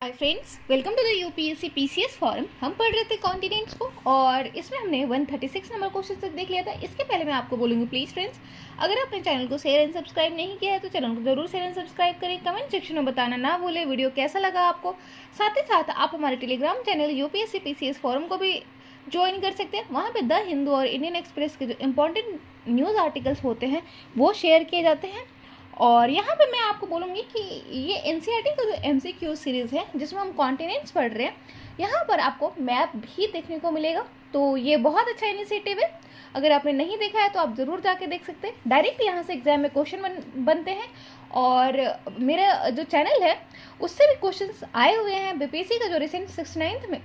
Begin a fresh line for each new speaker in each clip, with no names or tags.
Hi friends, welcome to the UPSC PCS forum. हम पढ़ रहे थे कॉन्टिनेंट्स को और इसमें हमने 136 नंबर क्वेश्चन तक देख लिया था। इसके पहले मैं आपको बोलूँगी, प्लीज़ फ्रेंड्स, अगर आपने चैनल को शेयर एंड सब्सक्राइब नहीं किया है तो चैनल को जरूर शेयर एंड सब्सक्राइब करें। कमेंट सेक्शन में बताना ना भूलें वीडियो कैसा लगा आपको। साथ ही साथ आप हमारे Telegram channel UPSC PCS forum को भी ज्वाइन कर सकते हैं। वहाँ पे द हिंदू और इंडियन एक्सप्रेस के जो इंपॉर्टेंट न्यूज़ आर्टिकल्स होते हैं वो शेयर किए जाते हैं। और यहाँ पे मैं आपको बोलूँगी कि ये एनसीईआरटी का जो एमसीक्यू सीरीज़ है जिसमें हम कॉन्टिनेंट्स पढ़ रहे हैं, यहाँ पर आपको मैप भी देखने को मिलेगा। तो ये बहुत अच्छा इनिशिएटिव है। अगर आपने नहीं देखा है तो आप ज़रूर जाके देख सकते हैं। डायरेक्ट यहाँ से एग्जाम में क्वेश्चन बनते हैं और मेरा जो चैनल है उससे भी क्वेश्चंस आए हुए हैं। बीपीएससी का जो रिसेंट 69th में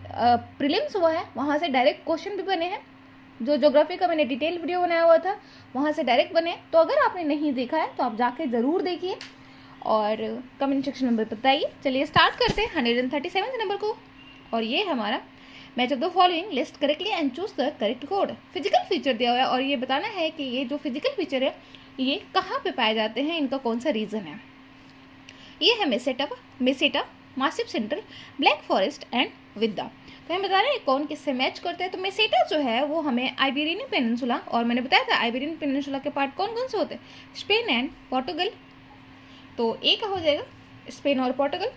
प्रीलिम्स हुआ है वहाँ से डायरेक्ट क्वेश्चन भी बने हैं। जो ज्योग्राफी का मैंने डिटेल वीडियो बनाया हुआ था वहाँ से डायरेक्ट बने। तो अगर आपने नहीं देखा है तो आप जाके ज़रूर देखिए और कमेंट सेक्शन में बताइए। चलिए स्टार्ट करते हैं 137 नंबर को। और ये हमारा match of the following list correctly and choose the correct code. Physical feature दिया हुआ है और ये बताना है कि ये जो फिजिकल फीचर है ये कहाँ पे पाए जाते हैं, इनका कौन सा रीज़न है। ये है Meseta, Massif Central, Black Forest and विद्या। तो हम बता रहे हैं कौन किससे मैच करते हैं। तो मेसेटा जो है वो हमें आइबेरियन पेनिनसुला, और मैंने बताया था आइबेरियन पेनिनसुला के पार्ट कौन कौन से होते हैं, स्पेन एंड पोर्टुगल। तो ए का हो जाएगा स्पेन और पोर्टुगल।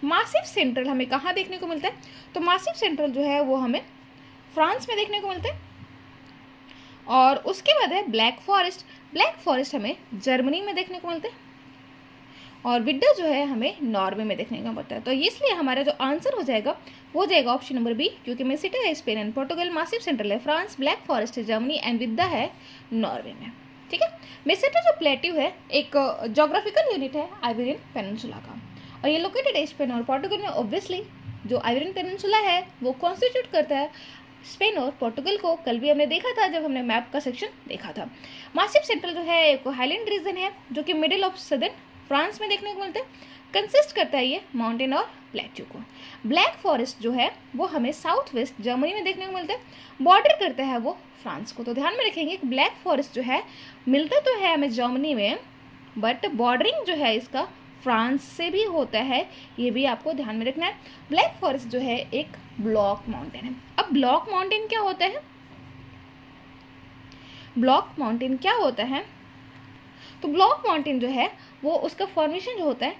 मासिव सेंट्रल हमें कहाँ देखने को मिलता है, तो मासिव सेंट्रल जो है वो हमें फ्रांस में देखने को मिलता है। और उसके बाद है ब्लैक फॉरेस्ट हमें जर्मनी में देखने को मिलता है। और विड्डा जो है हमें नॉर्वे में देखने को मिलता है। तो इसलिए हमारा जो आंसर हो जाएगा वो जाएगा ऑप्शन नंबर बी, क्योंकि मेसेटा है Spain and Portugal, massive central है फ्रांस, ब्लैक फॉरेस्ट है जर्मनी एंड विद्या है नॉर्वे में। ठीक है। मेसेटा जो प्लेट्यू है एक जोग्राफिकल यूनिट है आइबेरियन पेनिनसुला का, और ये लोकेटेड है स्पेन और पोर्टुगल में। ऑब्वियसली जो आइबेरियन पेनिनसुला है वो कॉन्स्टिट्यूट करता है स्पेन और पोर्टुगल को। कल भी हमने देखा था जब हमने मैप का सेक्शन देखा था। मासिव सेंट्रल जो है एक हाईलैंड रीजन है जो कि मिडिल ऑफ सदर्न फ्रांस में देखने को मिलता है। कंसिस्ट करता है ये माउंटेन और प्लेट्यू को। ब्लैक फॉरेस्ट जो है वो हमें साउथ वेस्ट जर्मनी में देखने को मिलता है। बॉर्डर करता है वो फ्रांस को। तो ध्यान में रखेंगे कि ब्लैक फॉरेस्ट जो है मिलता तो है हमें जर्मनी में, बट बॉर्डरिंग जो है इसका फ्रांस से भी होता है, ये भी आपको ध्यान में रखना है। ब्लैक फॉरेस्ट जो है एक ब्लॉक माउंटेन है। अब ब्लॉक माउंटेन क्या होता है, तो ब्लॉक माउंटेन जो है वो उसका फॉर्मेशन जो होता है,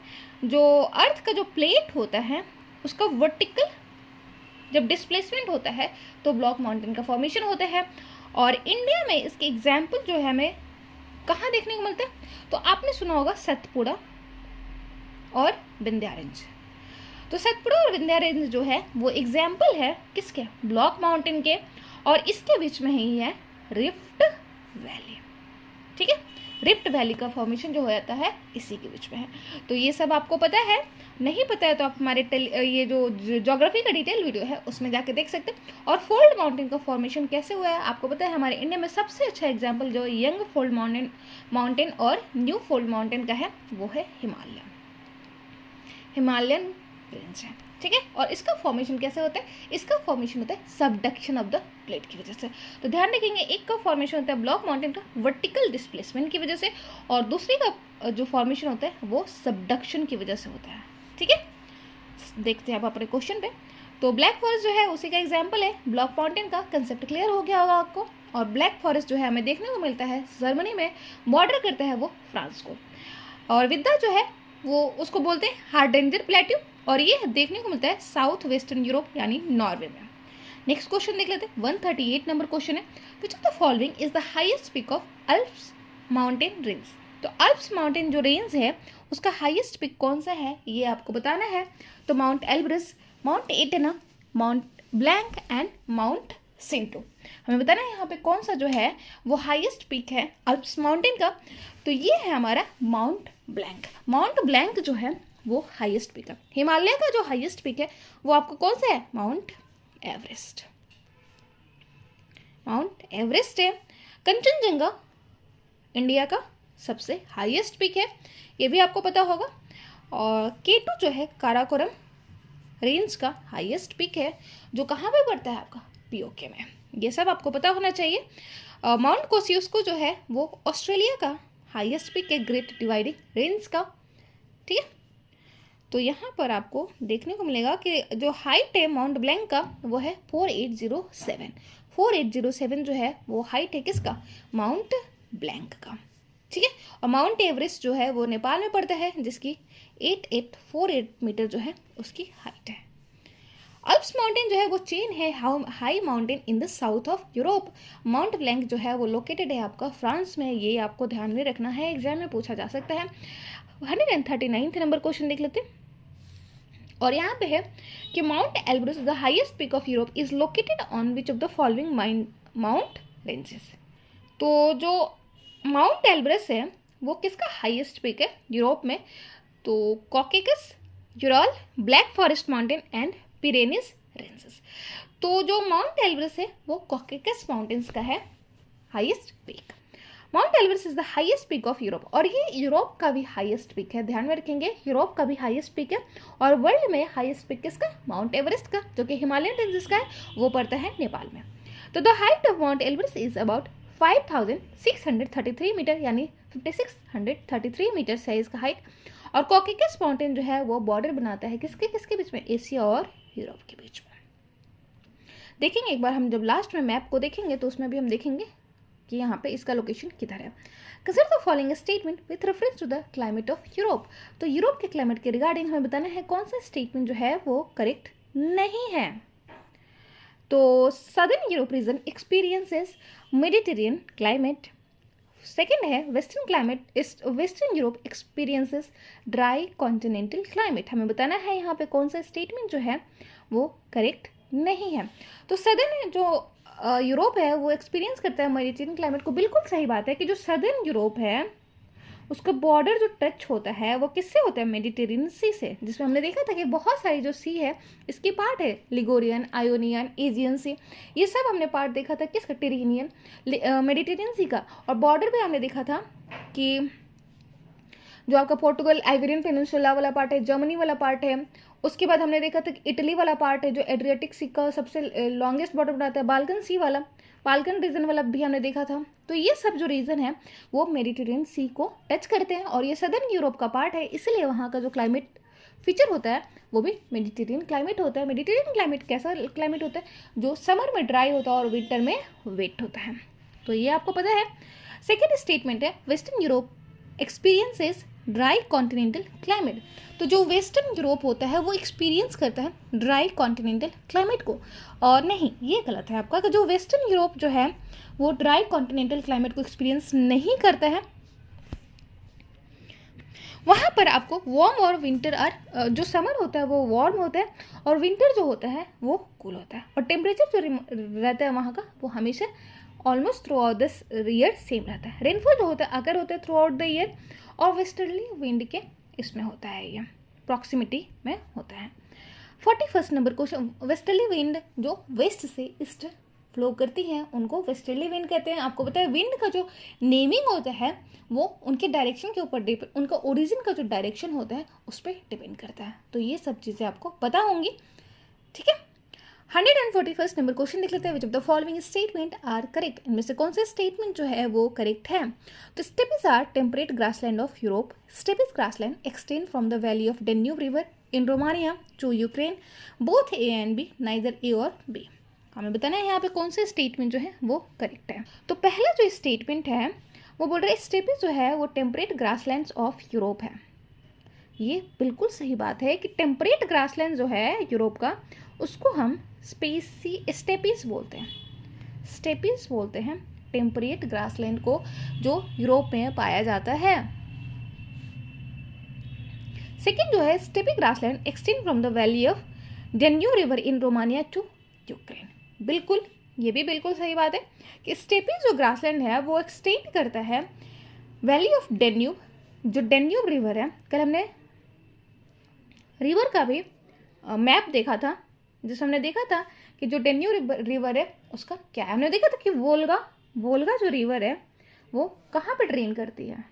जो अर्थ का जो प्लेट होता है उसका वर्टिकल जब डिस्प्लेसमेंट होता है तो ब्लॉक माउंटेन का फॉर्मेशन होता है। और इंडिया में इसके एग्जाम्पल जो है हमें कहाँ देखने को मिलता है, तो आपने सुना होगा सतपुड़ा और विंध्यारेंज। तो सतपुड़ा और विंध्यारेंज जो है वो एग्जाम्पल है किसके, ब्लॉक माउंटेन के। और इसके बीच में ही है रिफ्ट वैली। ठीक है, रिफ्ट वैली का फॉर्मेशन जो हो जाता है इसी के बीच में है। तो ये सब आपको पता है, नहीं पता है तो आप हमारे ये जो ज्योग्राफी का डिटेल वीडियो है उसमें जाके देख सकते हैं। और फोल्ड माउंटेन का फॉर्मेशन कैसे हुआ है आपको पता है। हमारे इंडिया में सबसे अच्छा एग्जाम्पल जो यंग फोल्ड माउंटेन और न्यू फोल्ड माउंटेन का है वो है हिमालयन रेंज है। ठीक है। और इसका फॉर्मेशन कैसे होता है, इसका फॉर्मेशन होता है सबडक्शन ऑफ द प्लेट की वजह से। तो ध्यान रखेंगे, एक का फॉर्मेशन होता है ब्लॉक माउंटेन का वर्टिकल डिस्प्लेसमेंट की वजह से, और दूसरी का जो फॉर्मेशन होता है वो सबडक्शन की वजह से होता है। ठीक है, देखते हैं अब अपने क्वेश्चन पे। तो ब्लैक फॉरेस्ट जो है उसी का एग्जाम्पल है। ब्लॉक माउंटेन का कंसेप्ट क्लियर हो गया होगा आपको। और ब्लैक फॉरेस्ट जो है हमें देखने को मिलता है जर्मनी में, बॉर्डर करता है वो फ्रांस को। और विद्या जो है वो उसको बोलते हैं हार्डेंजर प्लेट्यू, और ये देखने को मिलता है साउथ वेस्टर्न यूरोप यानी नॉर्वे में। नेक्स्ट क्वेश्चन देख लेते हैं। 138 नंबर क्वेश्चन है, which of the following is the highest peak of Alps mountain range. तो अल्प्स माउंटेन जो रेंज है उसका हाईएस्ट पीक कौन सा है ये आपको बताना है। तो Mount Elbrus, Mount Etna, Mount Blanc and Mount सिंटो। हमें बताना है यहाँ पे कौन सा जो है वो हाईएस्ट पीक है अल्प्स माउंटेन का। तो ये है हमारा माउंट ब्लैंक। माउंट ब्लैंक जो है वो हाईएस्ट पीक है। हिमालय का जो हाईएस्ट पीक है वो आपको कौन सा है, माउंट एवरेस्ट है। कंचनजंगा इंडिया का सबसे हाईएस्ट पीक है, ये भी आपको पता होगा। और K2 जो है काराकोरम रेंज का हाईएस्ट पीक है, जो कहाँ पे पड़ता है आपका, पीओके में। ये सब आपको पता होना चाहिए। माउंट कोसियुस्को जो है वो ऑस्ट्रेलिया का हाईएस्ट पीक है ग्रेट डिवाइडिंग रेंज का। ठीक है, तो यहाँ पर आपको देखने को मिलेगा कि जो हाइट है माउंट ब्लैंक का वो है 4807। 4807 जो है वो हाइट है किसका, माउंट ब्लैंक का, ठीक है। और माउंट एवरेस्ट जो है वो नेपाल में पड़ता है, जिसकी 8848 मीटर जो है उसकी हाइट है। अल्प्स माउंटेन जो है वो चेन है high mountain in the south of Europe. Mount blank जो है वो लोकेटेड है आपका फ्रांस में, ये आपको ध्यान में रखना है, एग्जाम में पूछा जा सकता है। 139 नंबर क्वेश्चन देख लेते हैं, और यहाँ पे है कि mount Elbrus the highest peak of Europe is located on which of the following mount ranges. तो जो माउंट एल्ब्रस है वो किसका हाईएस्ट पीक है यूरोप में, तो Caucasus, Ural, Black Forest mountain and Pyrenees ranges. तो जो माउंट एल्ब्रस है वो कॉकेकस माउंटेन्स का है highest peak. Mount Elbrus is the highest peak of Europe, और ये यूरोप का भी हाईएस्ट पीक है, ध्यान में रखेंगे, यूरोप का भी हाईएस्ट पीक है। और वर्ल्ड में हाईएस्ट पीक किसका, माउंट एवरेस्ट का, जो कि हिमालयन रेंजेस का है, वो पड़ता है नेपाल में। तो the height of Mount Elbrus is about 5633 metre, यानी 5633 मीटर है इसका हाइट। और कॉकेकस माउंटेन जो है वो बॉर्डर बनाता है किसके किसके बीच में, एशिया और यूरोप के बीच में। देखेंगे एक बार हम जब लास्ट में मैप को देखेंगे तो उसमें भी हम देखेंगे कि यहाँ पे इसका लोकेशन किधर है। Consider the following statement with reference to the climate of Europe. तो यूरोप के क्लाइमेट के रिगार्डिंग हमें बताना है कौन सा स्टेटमेंट जो है वो करेक्ट नहीं है। तो southern Europe region experiences Mediterranean climate. Second है western Europe experiences dry continental climate. हमें बताना है यहाँ पे कौन सा स्टेटमेंट जो है वो करेक्ट नहीं है। तो सदर्न जो यूरोप है वो एक्सपीरियंस करता है मेडिटेरियन क्लाइमेट को, बिल्कुल सही बात है कि जो सदर्न यूरोप है उसका बॉर्डर जो टच होता है वो किससे होता है, मेडिटेरियन सी से, जिसमें हमने देखा था कि बहुत सारी जो सी है इसकी पार्ट है लिगोरियन, आयोनियन, एजियन सी, ये सब हमने पार्ट देखा था किसका, टिरिनियन, मेडिटेरियन सी का। और बॉर्डर पे हमने देखा था कि जो आपका पोर्टुगल आइबेरियन पेनिनसुला वाला पार्ट है, जर्मनी वाला पार्ट है, उसके बाद हमने देखा था कि इटली वाला पार्ट है जो एड्रियाटिक सी का सबसे लॉन्गेस्ट बॉर्डर बनाता है, बाल्कन सी वाला, बाल्कन रीजन वाला भी हमने देखा था। तो ये सब जो रीजन है वो मेडिटेरियन सी को टच करते हैं, और ये सदर्न यूरोप का पार्ट है, इसलिए वहाँ का जो क्लाइमेट फीचर होता है वो भी मेडिटेरियन क्लाइमेट होता है। मेडिटेरियन क्लाइमेट कैसा क्लाइमेट होता है, जो समर में ड्राई होता है और विंटर में वेट होता है, तो ये आपको पता है। सेकेंड स्टेटमेंट है western Europe experiences dry continental climate. तो जो वेस्टर्न यूरोप होता है वो एक्सपीरियंस करता है ड्राई कॉन्टिनेंटल क्लाइमेट को, और नहीं, ये गलत है आपका कि जो वेस्टर्न यूरोप जो है वो ड्राई कॉन्टिनेंटल क्लाइमेट को एक्सपीरियंस नहीं करता है। वहाँ पर आपको वार्म और विंटर जो समर होता है वो वार्म होता है, और विंटर जो होता है वो कूल होता है, और टेम्परेचर जो रहता है वहाँ का वो हमेशा almost through out the year same रहता है। रेनफॉल जो होता है अगर होता है थ्रू आउट द ईयर, और वेस्टर्ली विंड के इसमें होता है, ये प्रॉक्सिमिटी में होता है। 41 नंबर क्वेश्चन, वेस्टर्ली विंड जो वेस्ट से ईस्ट फ्लो करती हैं उनको वेस्टर्ली विंड कहते हैं। आपको पता है विंड का जो नेमिंग होता है वो उनके डायरेक्शन के ऊपर उनका ओरिजिन का जो डायरेक्शन होता है उस पर डिपेंड करता है, तो ये सब चीज़ें आपको पता होंगी, ठीक है। 141 नंबर क्वेश्चन देख लेते हैं, which of the following statement are correct. इनमें से कौन से स्टेटमेंट जो है वो करेक्ट है। तो steppes are temperate grassland of Europe. Steppes grassland extend from the valley of Danube river in Romania to Ukraine, both A and B, neither A और बी। हमें बताना है यहाँ पे कौन से स्टेटमेंट जो है वो करेक्ट है। तो पहला जो स्टेटमेंट है वो बोल रहा है स्टेपिस जो है वो टेम्परेट ग्रासलैंड्स ऑफ यूरोप है। ये बिल्कुल सही बात है कि टेम्परेट ग्रासलैंड जो है यूरोप का उसको हम स्टेपिस बोलते हैं। स्टेपिस बोलते हैं टेम्परेट ग्रासलैंड को जो यूरोप में पाया जाता है। सेकेंड जो है steppe grassland extend from the valley of Danube river in Romania to Ukraine. बिल्कुल, ये भी बिल्कुल सही बात है कि स्टेपी जो ग्रासलैंड है वो एक्सटेंड करता है वैली ऑफ डेन्यूब, जो डेन्यूब रिवर है। कल हमने रिवर का भी मैप देखा था, जिसमें हमने देखा था कि जो डेन्यूब रिवर है उसका क्या है। हमने देखा था कि वोल्गा जो रिवर है वो कहाँ पे ड्रेन करती है,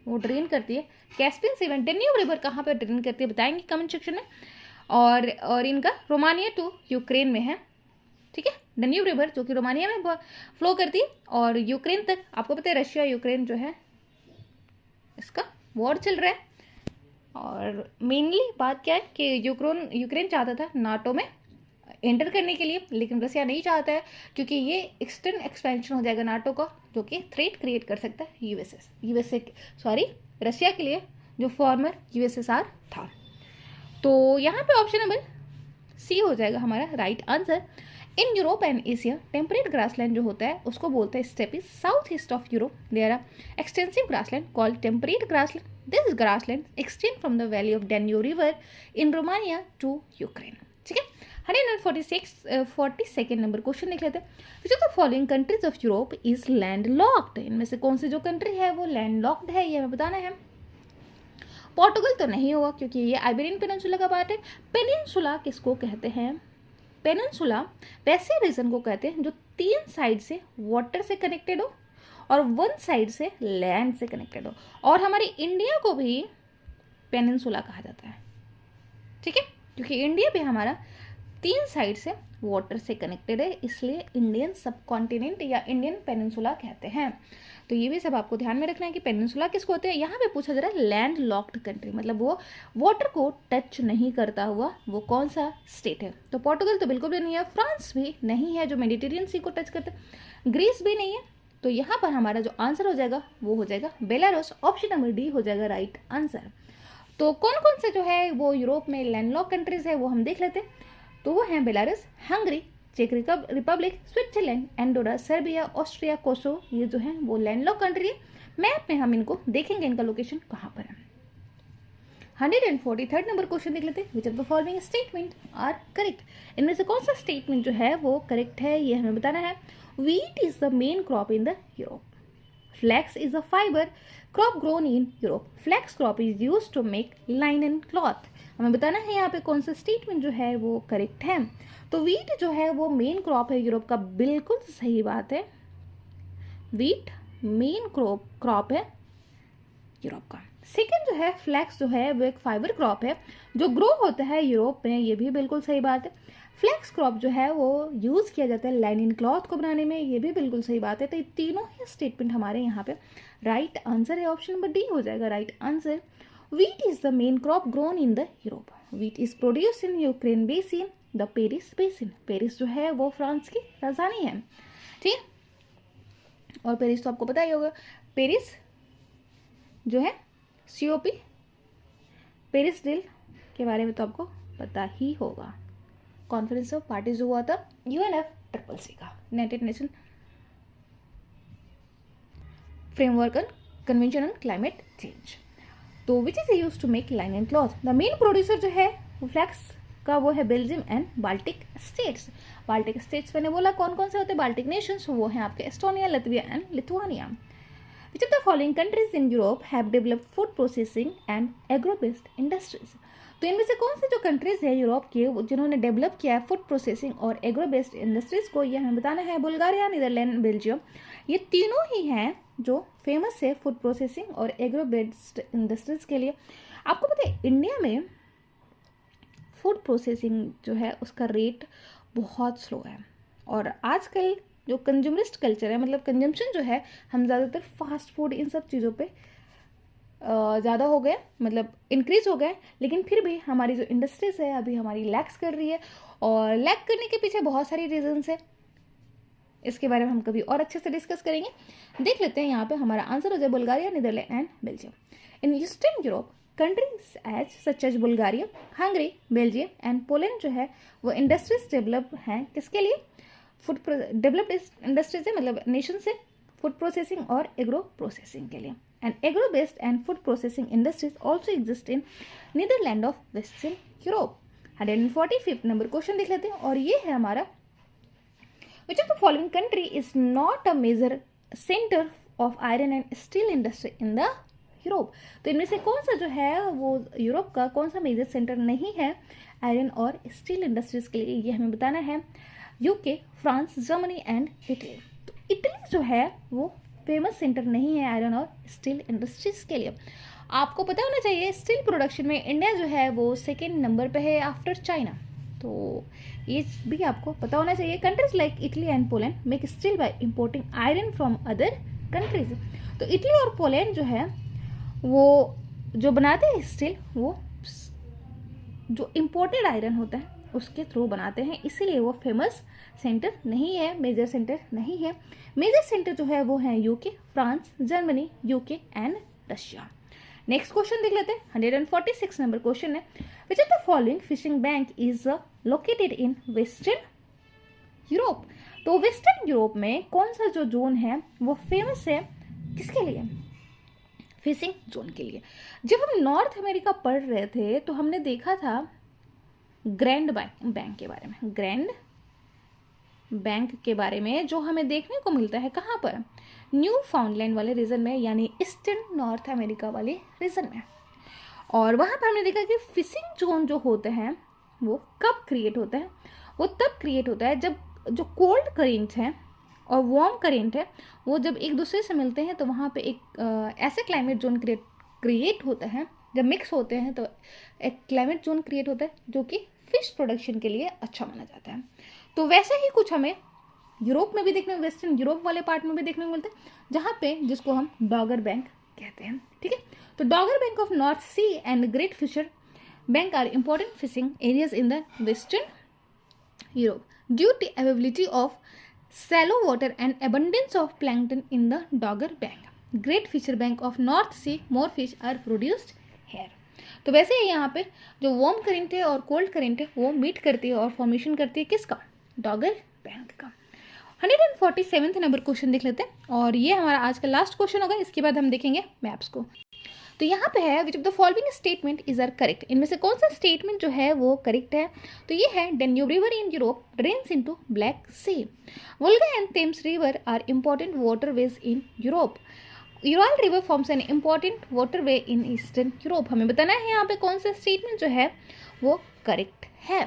वो ड्रेन करती है कैस्पियन सी में। डेन्यूब रिवर कहाँ पे ड्रेन करती है बताएंगे कमेंट सेक्शन में। और इनका रोमानिया टू यूक्रेन में है, ठीक है। डेन्यूब रिवर जो कि रोमानिया में फ्लो करती है और यूक्रेन तक। आपको पता है रशिया यूक्रेन जो है इसका वॉर चल रहा है, और मेनली बात क्या है कि यूक्रेन चाहता था नाटो में एंटर करने के लिए, लेकिन रसिया नहीं चाहता है क्योंकि ये एक्सटर्न एक्सपेंशन हो जाएगा नाटो का, जो कि थ्रेट क्रिएट कर सकता है रशिया के लिए, जो फॉर्मर यूएसएसआर था। तो यहाँ पे ऑप्शन नंबर सी हो जाएगा हमारा right answer. In Europe and Asia temperate grassland जो होता है उसको बोलते हैं steppe. South east of Europe there are extensive grassland called temperate grassland. This grassland extend from the valley of Danube river in Romania to Ukraine. ठीक है, 142 number question देख लेते हैं। Which of the following countries of Europe is landlocked. इनमें से कौन सी जो country है वो लैंड लॉक्ड है, ये हमें बताना है। पोर्टुगल तो नहीं होगा क्योंकि ये आइबेरियन पेनिनसुला का पार्ट है। पेनिनसुला किसको कहते हैं? पेनिनसुला वैसे रीजन को कहते हैं जो 3 साइड से वाटर से कनेक्टेड हो और 1 साइड से लैंड से कनेक्टेड हो। और हमारे इंडिया को भी पेनिनसुला कहा जाता है, ठीक है, क्योंकि इंडिया भी हमारा 3 साइड से वाटर से कनेक्टेड है, इसलिए इंडियन सब कॉन्टिनेंट या इंडियन पेनिनसुला कहते हैं। तो ये भी सब आपको ध्यान में रखना है कि पेनिनसुला किसको होते हैं। यहाँ पे पूछा जा रहा है लैंड लॉक्ड कंट्री, मतलब वो वाटर को टच नहीं करता हुआ वो कौन सा स्टेट है। तो पोर्टुगल तो बिल्कुल भी नहीं है, फ्रांस भी नहीं है जो मेडिटेरियन सी को टच करते, ग्रीस भी नहीं है। तो यहाँ पर हमारा जो आंसर हो जाएगा वो हो जाएगा बेलारूस। ऑप्शन नंबर डी हो जाएगा राइट आंसर। तो कौन कौन से जो है वो यूरोप में लैंडलॉक कंट्रीज है वो हम देख लेते हैं। तो वो हैं बेलारूस, हंगरी, चेक Republic, Switzerland, Andorra, Serbia, Austria, Kosovo, ये जो है वो लैंडलॉक कंट्री है। मैप में हम इनको देखेंगे इनका लोकेशन कहाँ पर है। 143 नंबर क्वेश्चन देख लेते हैं। Which of the following statement are correct. इनमें से कौन सा स्टेटमेंट जो है वो करेक्ट है, ये हमें बताना है। Wheat is the main crop in the Europe. Flax is a fibre crop grown in Europe. Flax crop is used to make linen cloth. हमें बताना है यहाँ पे कौन सा स्टेटमेंट जो है वो करेक्ट है। तो व्हीट जो है वो मेन क्रॉप है यूरोप का, बिल्कुल सही बात है। व्हीट मेन क्रॉप है यूरोप का। सेकंड जो है फ्लैक्स जो है वो एक फाइबर क्रॉप है जो ग्रो होता है यूरोप में, ये भी बिल्कुल सही बात है। फ्लैक्स क्रॉप जो है वो यूज़ किया जाता है लाइनिन क्लॉथ को बनाने में, ये भी बिल्कुल सही बात है। तो ये तीनों ही स्टेटमेंट हमारे यहाँ पे राइट आंसर है। ऑप्शन नंबर डी हो जाएगा right answer. Wheat is the main crop grown in the Europe. Wheat is produced in Ukraine basin, the Paris basin. Paris जो है वो फ्रांस की राजधानी है, ठीक। और पेरिस तो आपको पता ही होगा, पेरिस जो है COP, पेरिस डील के बारे में तो आपको पता ही होगा। कॉन्फ्रेंस ऑफ पार्टीज जो हुआ था UNFCCC का, united nation framework on convention on climate change. तो which is use to make linen cloth. The main producer जो है फ्लैक्स का वो है Belgium and Baltic states. Baltic states मैंने बोला कौन कौन से होते हैं बाल्टिक नेशंस, वो हैं आपके Estonia, लतविया and Lithuania. Which of the following countries in Europe have developed food processing and agro based industries. तो इनमें से कौन से जो कंट्रीज है यूरोप के जिन्होंने डेवलप किया है फूड प्रोसेसिंग और एग्रो बेस्ड इंडस्ट्रीज को, ये हमें बताना है। बुल्गारिया, नीदरलैंड, बेल्जियम, ये तीनों ही हैं जो फेमस है फूड प्रोसेसिंग और एग्रो बेस्ड इंडस्ट्रीज के लिए। आपको पता है इंडिया में फूड प्रोसेसिंग जो है उसका रेट बहुत स्लो है, और आजकल जो कंज्यूमरिस्ट कल्चर है, मतलब कंजम्पशन जो है, हम ज़्यादातर फास्ट फूड इन सब चीज़ों पे ज़्यादा हो गए, मतलब इंक्रीज हो गए। लेकिन फिर भी हमारी जो इंडस्ट्रीज है अभी हमारी लैक्स कर रही है, और लैक करने के पीछे बहुत सारी रीजंस है। इसके बारे में हम कभी और अच्छे से डिस्कस करेंगे। देख लेते हैं यहाँ पे हमारा आंसर हो जाए Bulgaria, Netherland and Belgium. In eastern Europe countries as such as Bulgaria, Hungary, Belgium and Poland जो है वो इंडस्ट्रीज डेवलप हैं किसके लिए? फूड डेवलप्ड इंडस्ट्रीज है, मतलब नेशन से फूड प्रोसेसिंग और एग्रो प्रोसेसिंग के लिए। And agro based and food processing industries also exist in Netherland of western Europe. 145 number question देख लेते हैं, और ये है हमारा Which of the following country is not a major center of iron and steel industry in the Europe? तो इनमें से कौन सा जो है वो यूरोप का कौन सा मेजर सेंटर नहीं है आयरन और स्टील इंडस्ट्रीज के लिए, ये हमें बताना है। UK, France, Germany and Italy. तो इटली जो है वो फेमस सेंटर नहीं है आयरन और स्टील इंडस्ट्रीज के लिए। आपको पता होना चाहिए स्टील प्रोडक्शन में इंडिया जो है वो 2nd नंबर पे है आफ्टर चाइना, तो ये भी आपको पता होना चाहिए। Countries like Italy and Poland make steel by importing iron from other countries. तो इटली और पोलैंड जो है वो जो बनाते हैं स्टील वो जो इम्पोर्टेड आयरन होता है उसके थ्रू बनाते हैं, इसीलिए वो फेमस सेंटर नहीं है, मेजर सेंटर नहीं है। मेजर सेंटर जो है वो है UK, France, Germany, UK and Russia. Next question देख लेते हैं। 146 नंबर क्वेश्चन है, which of the following fishing bank is located in western Europe. तो वेस्टर्न यूरोप में कौन सा जो जोन है वो फेमस है, किसके लिए? फिशिंग जोन के लिए। जब हम नॉर्थ अमेरिका पढ़ रहे थे तो हमने देखा था ग्रैंड बैंक के बारे में, ग्रैंड बैंक के बारे में, जो हमें देखने को मिलता है कहाँ पर? न्यू फाउंडलैंड वाले रीजन में, यानी ईस्टर्न नॉर्थ अमेरिका वाले रीजन में। और वहाँ पर हमने देखा कि फिशिंग जोन जो होते हैं वो कब क्रिएट होता है? वो तब क्रिएट होता है जब जो कोल्ड करेंट है और वार्म करेंट है वो जब एक दूसरे से मिलते हैं, तो वहाँ पे एक ऐसे क्लाइमेट जोन क्रिएट होता है। जब मिक्स होते हैं तो एक क्लाइमेट जोन क्रिएट होता है जो कि फिश प्रोडक्शन के लिए अच्छा माना जाता है। तो वैसे ही कुछ हमें यूरोप में भी देखने को, वेस्टर्न यूरोप वाले पार्ट में भी देखने को मिलता है, जहाँ पे जिसको हम डॉगर बैंक कहते हैं। ठीक है, तो Dogger bank of north sea and great fisher bank are important fishing areas in the western Europe due to availability of shallow water and abundance of plankton in the Dogger Bank. Great Fisher Bank of North Sea, more fish are produced here. तो वैसे ही यहाँ पे जो warm current है और cold current है वो meet करती है और फॉर्मेशन करती है किसका? डॉगर बैंक का। 147 नंबर क्वेश्चन देख लेते हैं, और ये हमारा आज का लास्ट क्वेश्चन होगा, इसके बाद हम देखेंगे मैप्स को। तो यहाँ पे है which of the following statement is are correct. इनमें से कौन सा स्टेटमेंट जो है वो करेक्ट है? तो ये है Danube river in Europe drains into Black Sea. Volga and Thames river are important waterways in Europe. Ural river forms an important waterway in eastern Europe. हमें बताना है यहाँ पे कौन सा स्टेटमेंट जो है वो करेक्ट है।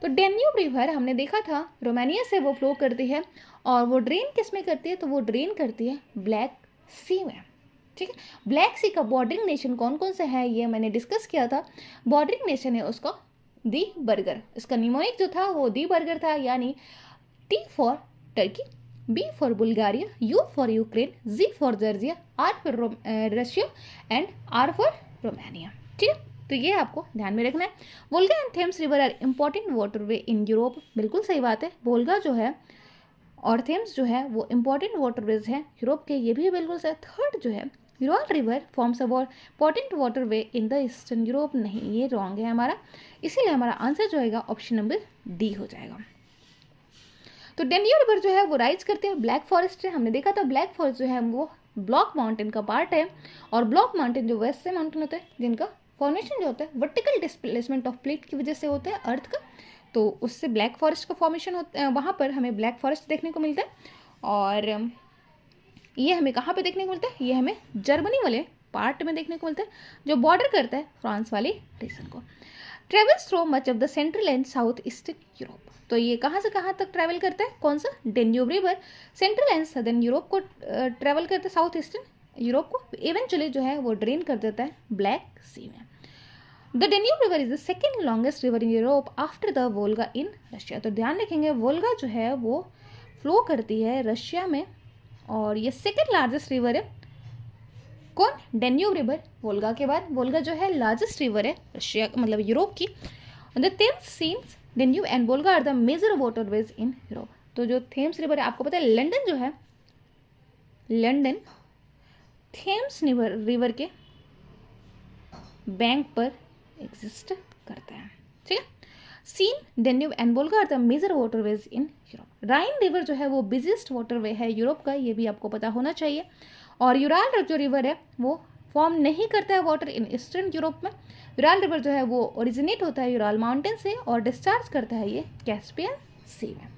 तो डेन्यूब रिवर हमने देखा था रोमानिया से वो फ्लो करती है, और वो ड्रेन किस में करती है? तो वो ड्रेन करती है ब्लैक सी में। ठीक है, ब्लैक सी का बॉर्डरिंग नेशन कौन कौन सा है ये मैंने डिस्कस किया था। बॉर्डरिंग नेशन है उसका दी बर्गर, इसका निमोनिक जो था वो दी बर्गर था, यानी T for Turkey, B for Bulgaria, U for Ukraine, G for Georgia, R for Russia and R for Romania. ठीक है, तो ये आपको ध्यान में रखना है। Volga and Thames river are important waterway in Europe. बिल्कुल सही बात है, वोल्गा जो है और थेम्स जो है वो इंपॉर्टेंट वाटरवेज हैं यूरोप के, ये भी बिल्कुल सही। थर्ड जो है Ural river forms a important waterway in the eastern Europe, नहीं ये रॉन्ग है हमारा, इसीलिए हमारा आंसर जो होगा ऑप्शन नंबर डी हो जाएगा। तो डेन्यूब रिवर जो है वो राइज करते हैं ब्लैक फॉरेस्ट है। हमने देखा था ब्लैक फॉरेस्ट जो है वो ब्लॉक माउंटेन का पार्ट है, और ब्लॉक माउंटेन जो वेस्ट से माउंटेन होता है जिनका फॉर्मेशन जो होता है वर्टिकल डिस्प्लेसमेंट ऑफ प्लेट की वजह से होता है अर्थ का, तो उससे ब्लैक फॉरेस्ट का फॉर्मेशन होता है, वहाँ पर हमें ब्लैक फॉरेस्ट देखने को मिलता है। और ये हमें कहाँ पे देखने को मिलता है? ये हमें जर्मनी वाले पार्ट में देखने को मिलता है जो बॉर्डर करता है फ्रांस वाले रीजन को। Travels through much of the central and south eastern Europe. तो ये कहाँ से कहाँ तक ट्रैवल करता है? कौन सा? Danube river central and southern Europe को ट्रैवल करता है, साउथ ईस्टर्न यूरोप को इवेंचुअली जो है वो ड्रेन कर देता है ब्लैक सी में। The Danube river is the second longest river in Europe after the Volga in Russia. तो ध्यान रखेंगे वोल्गा जो है वो फ्लो करती है रशिया में, और ये सेकेंड लार्जेस्ट रिवर है। कौन? डेन्यूब रिवर, वोल्गा के बाद। वोल्गा जो है लार्जेस्ट रिवर है रशिया मतलब यूरोप की। The Thames Seines Danube and Volga are the major waterways in Europe. तो जो थेम्स रिवर है, आपको पता है लंदन जो है, लंदन थेम्स रिवर के बैंक पर एग्जिस्ट करता है। ठीक है, Seine Danube and Volga are the major waterways in Europe. Rhine river जो है वो बिजिएस्ट वाटरवे है यूरोप का, ये भी आपको पता होना चाहिए। और यूरल जो रिवर है वो फॉर्म नहीं करता है वाटर इन ईस्टर्न यूरोप में। यूरल रिवर जो है वो ओरिजिनेट होता है यूरल माउंटेन से और डिस्चार्ज करता है ये कैस्पियन सी में।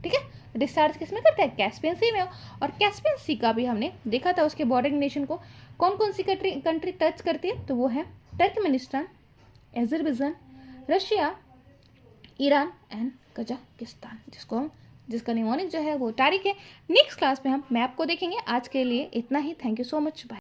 ठीक है, डिस्चार्ज किस में करता है? कैस्पियन सी में। और कैस्पियन सी का भी हमने देखा था उसके बॉर्डरिंग नेशन को कौन कौन सी कंट्री टच करती है, तो वो है Turkmenistan, Azerbaijan, Russia, Iran and Kazakhstan, जिसका निमोनिक जो है वो तारिक है। नेक्स्ट क्लास में हम मैप को देखेंगे। आज के लिए इतना ही। Thank you so much, bye.